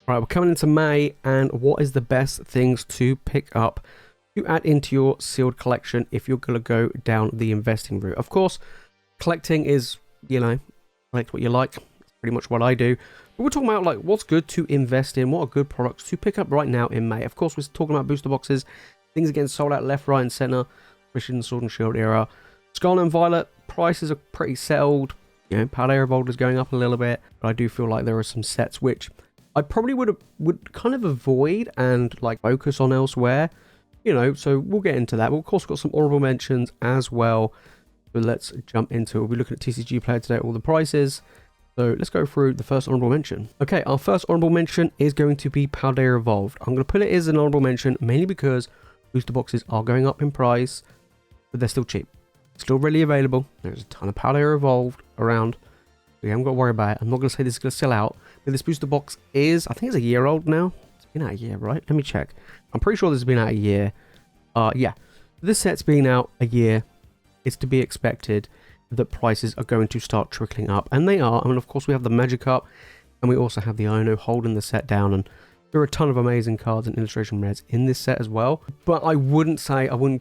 Right, we're coming into May, and what is the best things to pick up to add into your sealed collection if you're going to go down the investing route? Of course, collecting is, collect what you like. That's pretty much what I do. But we're talking about like what's good to invest in, what are good products to pick up right now in May. Of course, we're talking about booster boxes, things getting sold out left, right, and center, especially in the Sword and Shield era. Scarlet and Violet prices are pretty settled. Paldea Evolved is going up a little bit, but I do feel like there are some sets which I probably would kind of avoid and like focus on elsewhere, so we'll get into that. But of course, we've got some honorable mentions as well. So let's jump into it. We'll be looking at TCG Player today, all the prices. So let's go through the first honorable mention. Okay, our first honorable mention is going to be Paldea Evolved. I'm going to put it as an honorable mention mainly because booster boxes are going up in price, but they're still cheap. Still readily available. There's a ton of Paldea Evolved around. We haven't got to worry about it. I'm not going to say this is going to sell out, but this booster box is, I think it's a year old now. It's been out a year, right? Let me check. I'm pretty sure this has been out a year. Yeah. This set's been out a year. It's to be expected that prices are going to start trickling up, and they are. I mean, of course, we have the Magic Cup, and we also have the Ono holding the set down, and there are a ton of amazing cards and illustration rares in this set as well. But I wouldn't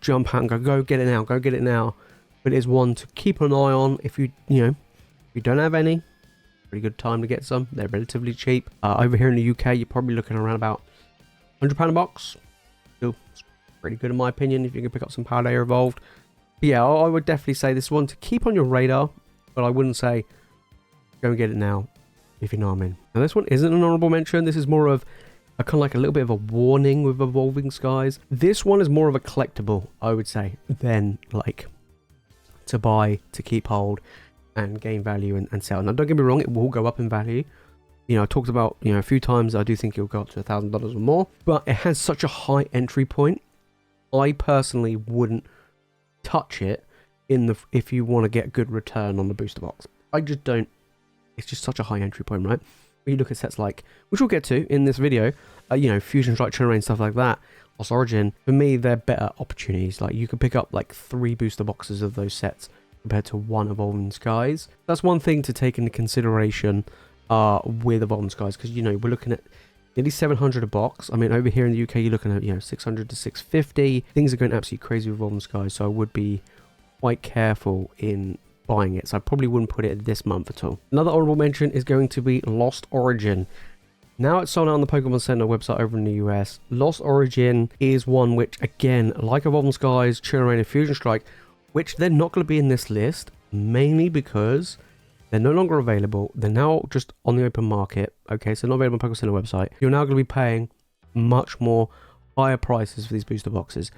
jump out and go get it now, go get it now. But it is one to keep an eye on if you don't have any. Pretty good time to get some. They're relatively cheap. Over here in the UK, you're probably looking around about £100 a box. Still pretty good in my opinion if you can pick up some Paldea Evolved. But yeah, I would definitely say this one to keep on your radar, but I wouldn't say go and get it now, if you know what I mean. Now this one isn't an honorable mention. This is more of a kind of like a little bit of a warning with Evolving Skies. This one is more of a collectible, I would say, than like to buy, to keep hold, and gain value and sell. Now, don't get me wrong, it will go up in value. I talked about, a few times, I do think it'll go up to $1,000 or more, but it has such a high entry point. I personally wouldn't touch it if you want to get good return on the booster box. I just don't. It's just such a high entry point, right? When you look at sets like, which we'll get to in this video, Fusion Strike, Channel Rain, stuff like that, Lost Origin, for me, they're better opportunities. Like, you could pick up like 3 booster boxes of those sets compared to 1 Evolving Skies. That's one thing to take into consideration with Evolving Skies, because we're looking at nearly 700 a box. I mean, over here in the UK, you're looking at 600 to 650. Things are going absolutely crazy with Evolving Skies, so I would be quite careful in buying it. So I probably wouldn't put it this month at all. Another honorable mention is going to be Lost Origin. Now it's sold out on the Pokemon Center website over in the US. Lost Origin is one which, again, like Evolving Skies, Channel Rain, and Fusion Strike, which they're not going to be in this list, mainly because they're no longer available. They're now just on the open market. Okay, so not available on the Pokemon Center website. You're now going to be paying much more higher prices for these booster boxes.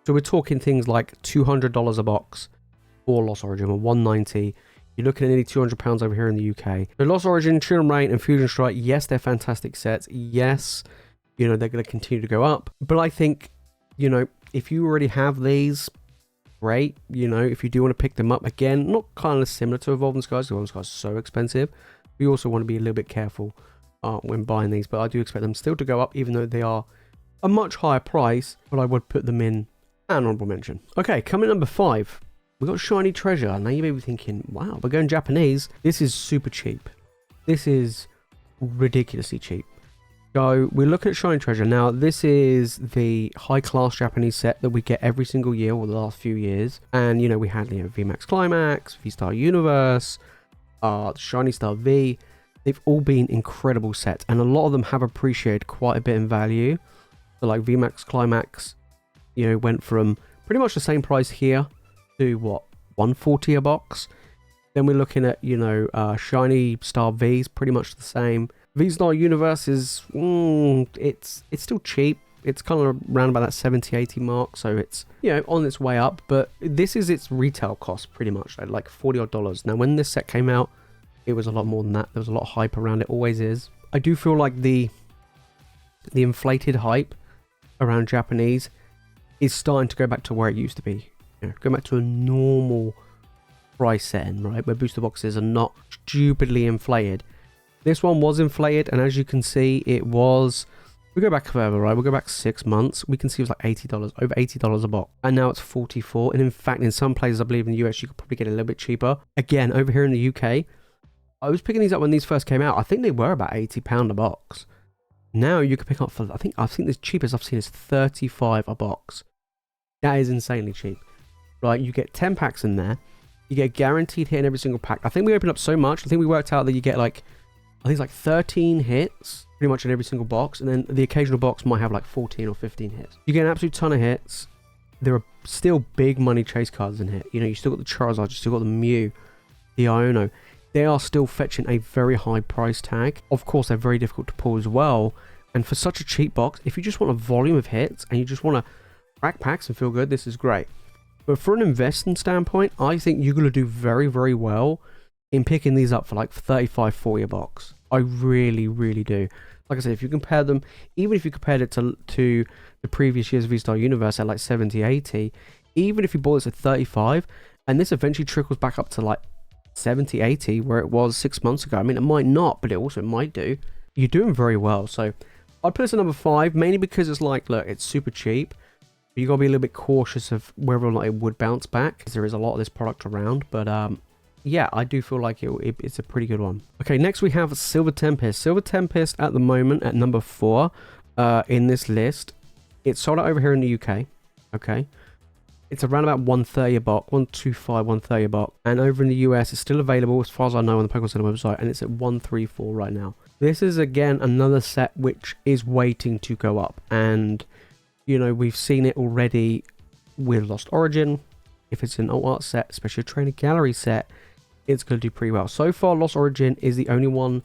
So we're talking things like $200 a box for Lost Origin, or $190. You're looking at nearly £200 over here in the UK. So Lost Origin, Channel Rain, and Fusion Strike, yes, they're fantastic sets. Yes, they're going to continue to go up. But I think, if you already have these, great. If you do want to pick them up, again, not kind of similar to Evolving Skies. Evolving Skies are so expensive. We also want to be a little bit careful when buying these. But I do expect them still to go up, even though they are a much higher price. But I would put them in an honorable mention. Okay, coming number 5. We got Shiny Treasure. Now you may be thinking, wow, we're going Japanese. This is super cheap. This is ridiculously cheap. So we're looking at Shiny Treasure. Now this is the high class Japanese set that we get every single year or the last few years. And we had VMAX Climax, V-Star Universe, Shiny Star V. They've all been incredible sets, and a lot of them have appreciated quite a bit in value. So like VMAX Climax, went from pretty much the same price here to what, $140 a box. Then we're looking at Shiny Star V's pretty much the same. V-Star Universe is it's still cheap. It's kind of around about that 70-80 mark, so it's on its way up. But this is its retail cost pretty much, like $40 odd. Now when this set came out, it was a lot more than that. There was a lot of hype around it, always is. I do feel like the inflated hype around Japanese is starting to go back to where it used to be. Go back to a normal price setting, right, where booster boxes are not stupidly inflated. This one was inflated, and as you can see, it was. We go back further, right? We'll go back 6 months. We can see it was like $80, over $80 a box, and now it's $44. And in fact, in some places, I believe in the US, you could probably get it a little bit cheaper. Again, over here in the UK, I was picking these up when these first came out. I think they were about £80 a box. Now you can pick up for, I think the cheapest I've seen is 35 a box. That is insanely cheap. Right, you get 10 packs in there. You get guaranteed hit in every single pack. I think we opened up so much. I think we worked out that you get like, I think it's like 13 hits pretty much in every single box. And then the occasional box might have like 14 or 15 hits. You get an absolute ton of hits. There are still big money chase cards in here. You know, you still got the Charizard, you still got the Mew, the Iono. They are still fetching a very high price tag. Of course, they're very difficult to pull as well. And for such a cheap box, if you just want a volume of hits and you just want to rack packs and feel good, this is great. But for an investing standpoint, I think you're going to do very, very well in picking these up for like 35, 40 a box. I really, really do. Like I said, if you compare them, even if you compared it to the previous year's V-Star Universe at like 70, 80, even if you bought this at 35, and this eventually trickles back up to like 70, 80, where it was 6 months ago. I mean, it might not, but it also might do. You're doing very well. So I'd put this at number 5, mainly because it's like, look, it's super cheap. But you got to be a little bit cautious of whether or not it would bounce back, because there is a lot of this product around. But yeah, I do feel like it's a pretty good one. Okay, next we have Silver Tempest. Silver Tempest at the moment at number 4 in this list. It's sold out over here in the UK. Okay. It's around about 130 a box, 125, 130 a box. And over in the US, it's still available as far as I know on the Pokemon Center website, and it's at 134 right now. This is again another set which is waiting to go up. And, you know, we've seen it already with Lost Origin. If it's an alt art set, especially a trainer gallery set, it's going to do pretty well. So far, Lost Origin is the only one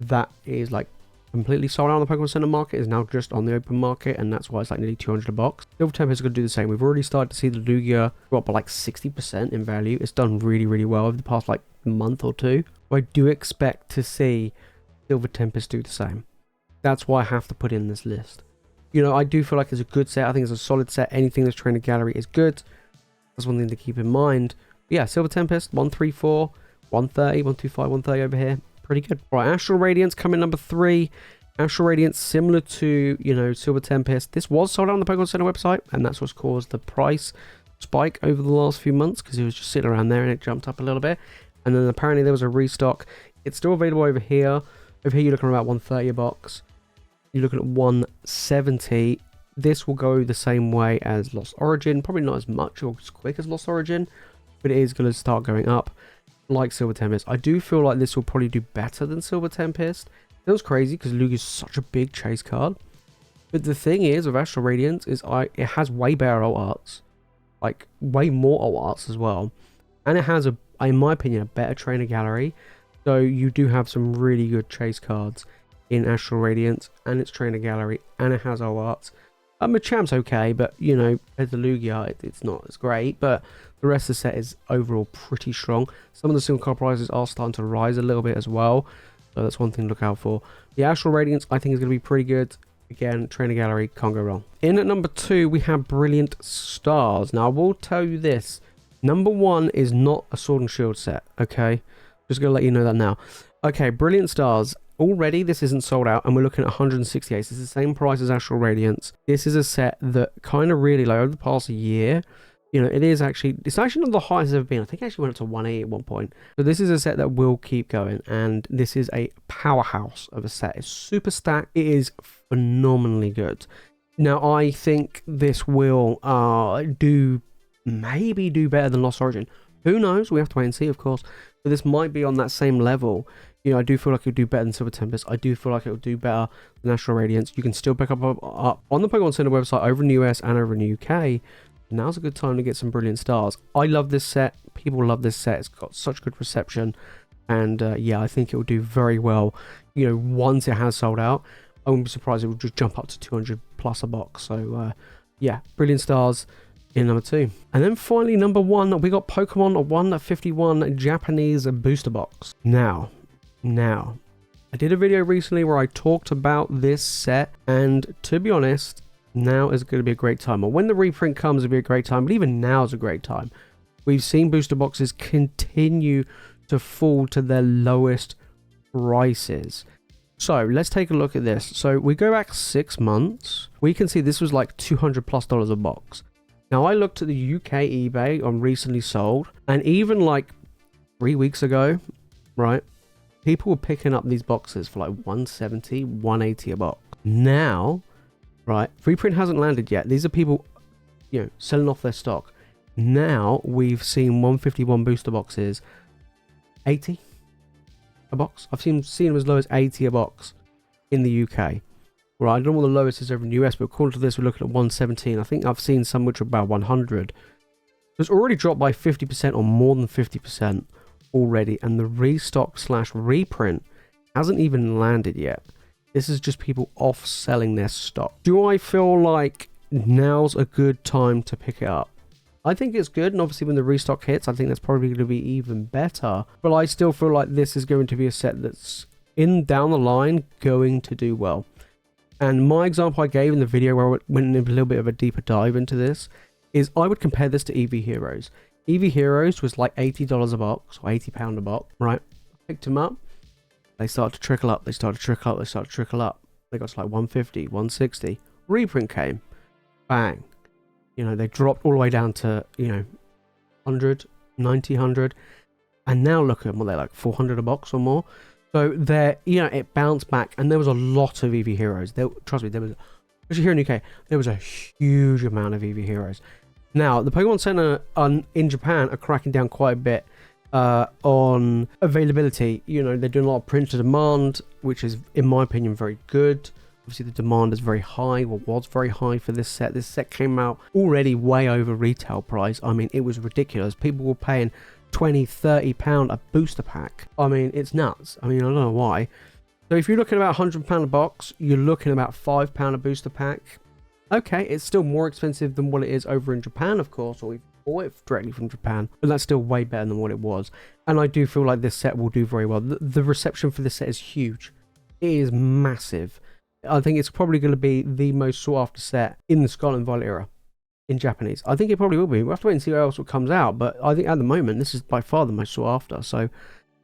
that is like completely sold out on the Pokemon Center market, is now just on the open market, and that's why it's like nearly 200 a box. Silver Tempest is going to do the same. We've already started to see the Lugia go up by like 60% in value. It's done really, really well over the past like month or two. I do expect to see Silver Tempest do the same. That's why I have to put in this list. You know, I do feel like it's a good set. I think it's a solid set. Anything that's trainer gallery is good. That's one thing to keep in mind. But yeah, Silver Tempest, 134, 130, 125, 130 over here. Pretty good. Right, Astral Radiance coming number 3. Astral Radiance, similar to, you know, Silver Tempest. This was sold out on the Pokemon Center website, and that's what's caused the price spike over the last few months, because it was just sitting around there and it jumped up a little bit. And then apparently there was a restock. It's still available over here. Over here you're looking at about 130 a box. You're looking at 170. This will go the same way as Lost Origin. Probably not as much or as quick as Lost Origin, but it is going to start going up. Like Silver Tempest, I do feel like this will probably do better than Silver Tempest. It was crazy because Lugia's such a big chase card. But the thing is with Astral Radiance is it has way better alt arts, like way more alt arts as well, and it has in my opinion, a better trainer gallery. So you do have some really good chase cards in Astral Radiance and its trainer gallery, and it has alt arts. Machamp's okay, but you know, as the Lugia, it's not as great, but the rest of the set is overall pretty strong. Some of the single card prices are starting to rise a little bit as well, so that's one thing to look out for. The Astral Radiance, I think, is going to be pretty good. Again, trainer gallery, can't go wrong. In at number 2, we have Brilliant Stars. Now, I will tell you this. Number 1 is not a Sword and Shield set, okay? Just going to let you know that now. Okay, Brilliant Stars. Already, this isn't sold out, and we're looking at 168. This is the same price as Astral Radiance. This is a set that kind of really, like, over the past year, you know, it's actually not the highest it's ever been. I think it actually went up to 180 at one point. So this is a set that will keep going, and this is a powerhouse of a set. It's super stacked. It is phenomenally good. Now, I think this will maybe do better than Lost Origin. Who knows? We have to wait and see, of course. But this might be on that same level. You know, I do feel like it would do better than Silver Tempest. I do feel like it would do better than Astral Radiance. You can still pick up on the Pokemon Center website over in the US and over in the UK. Now's a good time to get some Brilliant Stars. I love this set. People love this set. It's got such good reception. And yeah, I think it will do very well. You know, once it has sold out, I wouldn't be surprised it will just jump up to 200 plus a box. So yeah, Brilliant Stars in number 2. And then finally, number 1, we got Pokemon 151 Japanese booster box. Now, I did a video recently where I talked about this set, and to be honest, now is going to be a great time. Or when the reprint comes, it'll be a great time, but even now is a great time. We've seen booster boxes continue to fall to their lowest prices. So let's take a look at this. So we go back 6 months, we can see this was like $200+ a box. Now I looked at the UK eBay on recently sold, and even like 3 weeks ago, right, people were picking up these boxes for like 170, 180 a box. Now, right, reprint hasn't landed yet. These are people, you know, selling off their stock. Now we've seen 151 booster boxes, 80 a box. I've seen them as low as 80 a box in the UK. Right, I don't know what the lowest is over in the US, but according to this, we're looking at 117. I think I've seen some which are about 100. It's already dropped by 50% or more than 50% already, and the restock / reprint hasn't even landed yet. This is just people off selling their stock. Do I feel like now's a good time to pick it up? I think it's good, and obviously when the restock hits, I think that's probably going to be even better. But I still feel like this is going to be a set that's down the line going to do well. And my example I gave in the video where I went in a little bit of a deeper dive into this is I would compare this to EV Heroes. EV Heroes was like $80 a box or £80 a box, right? Picked them up. They started to trickle up. They started to trickle up. They started to trickle up. They got to like 150, 160. Reprint came. Bang. You know, they dropped all the way down to, you know, 100, 90, 100. And now look at them. Well, they're like 400 a box or more. So they're, you know, it bounced back, and there was a lot of EV Heroes. Trust me, there was, especially here in the UK, there was a huge amount of EV Heroes. Now, the Pokemon Center in Japan are cracking down quite a bit on availability. You know, they're doing a lot of print to demand, which is, in my opinion, very good. Obviously, the demand is very high, or was very high for this set. This set came out already way over retail price. I mean, it was ridiculous. People were paying £20-30 a booster pack. I mean, it's nuts. I mean, I don't know why. So if you're looking at about £100 a box, you're looking at about £5 a booster pack. Okay, it's still more expensive than what it is over in Japan, of course, or we bought it directly from Japan, but that's still way better than what it was. And I do feel like this set will do very well. The reception for this set is huge. It is massive. I think it's probably going to be the most sought after set in the Scarlet and Violet era. In Japanese. I think it probably will be. We'll have to wait and see what else comes out, but I think at the moment this is by far the most sought after, so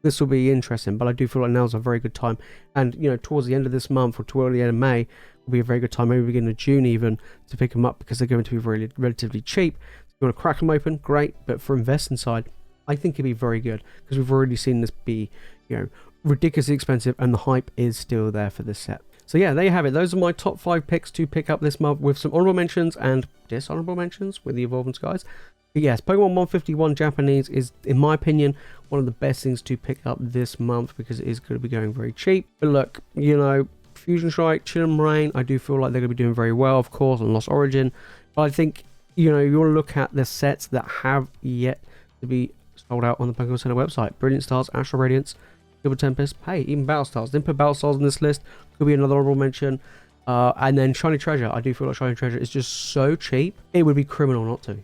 this will be interesting. But I do feel like now's a very good time, and you know, towards the end of this month or towards the end of May will be a very good time, maybe beginning of June even, to pick them up, because they're going to be relatively cheap. If you want to crack them open, great, but for investing side, I think it'd be very good, because we've already seen this be, you know, ridiculously expensive, and the hype is still there for this set. So yeah, there you have it. Those are my top 5 picks to pick up this month, with some honorable mentions and dishonorable mentions with the Evolving Skies. But yes, Pokemon 151 Japanese is, in my opinion, one of the best things to pick up this month, because it is going to be going very cheap. But look, you know, Fusion Strike, Chill Rain, I do feel like they're going to be doing very well, of course, and Lost Origin. But I think, you know, you want to look at the sets that have yet to be sold out on the Pokemon Center website. Brilliant Stars, Astral Radiance, Silver Tempest, hey, even Battle Stars. Didn't put Battle Stars on this list. Could be another honorable mention. And then Shiny Treasure. I do feel like Shiny Treasure is just so cheap. It would be criminal not to.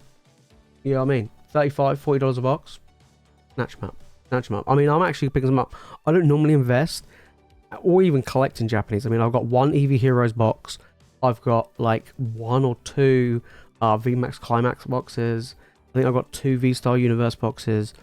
You know what I mean? $35, $40 a box. Snatch them up. Snatch them up. I mean, I'm actually picking them up. I don't normally invest or even collect in Japanese. I mean, I've got one EV Heroes box. I've got like 1 or 2 VMAX Climax boxes. I think I've got 2 V-Star Universe boxes.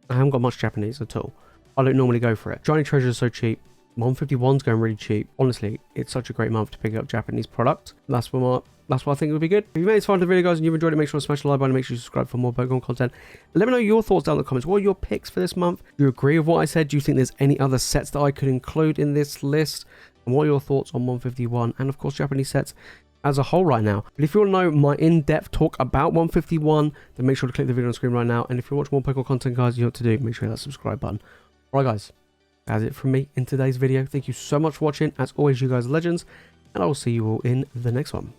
I haven't got much Japanese at all. I don't normally go for it. Shiny Treasure is so cheap. 151's going really cheap. Honestly, it's such a great month to pick up Japanese product. That's what I think it would be good. If you made this far into the video, guys, and you've enjoyed it, make sure to smash the like button and make sure you subscribe for more Pokemon content. Let me know your thoughts down in the comments. What are your picks for this month? Do you agree with what I said? Do you think there's any other sets that I could include in this list? And what are your thoughts on 151 and, of course, Japanese sets as a whole right now? But if you want to know my in-depth talk about 151, then make sure to click the video on the screen right now. And if you watch more Pokemon content, guys, you know what to do. Make sure you hit that subscribe button. Alright, guys. That's it from me in today's video. Thank you so much for watching. As always, you guys are legends, and I will see you all in the next one.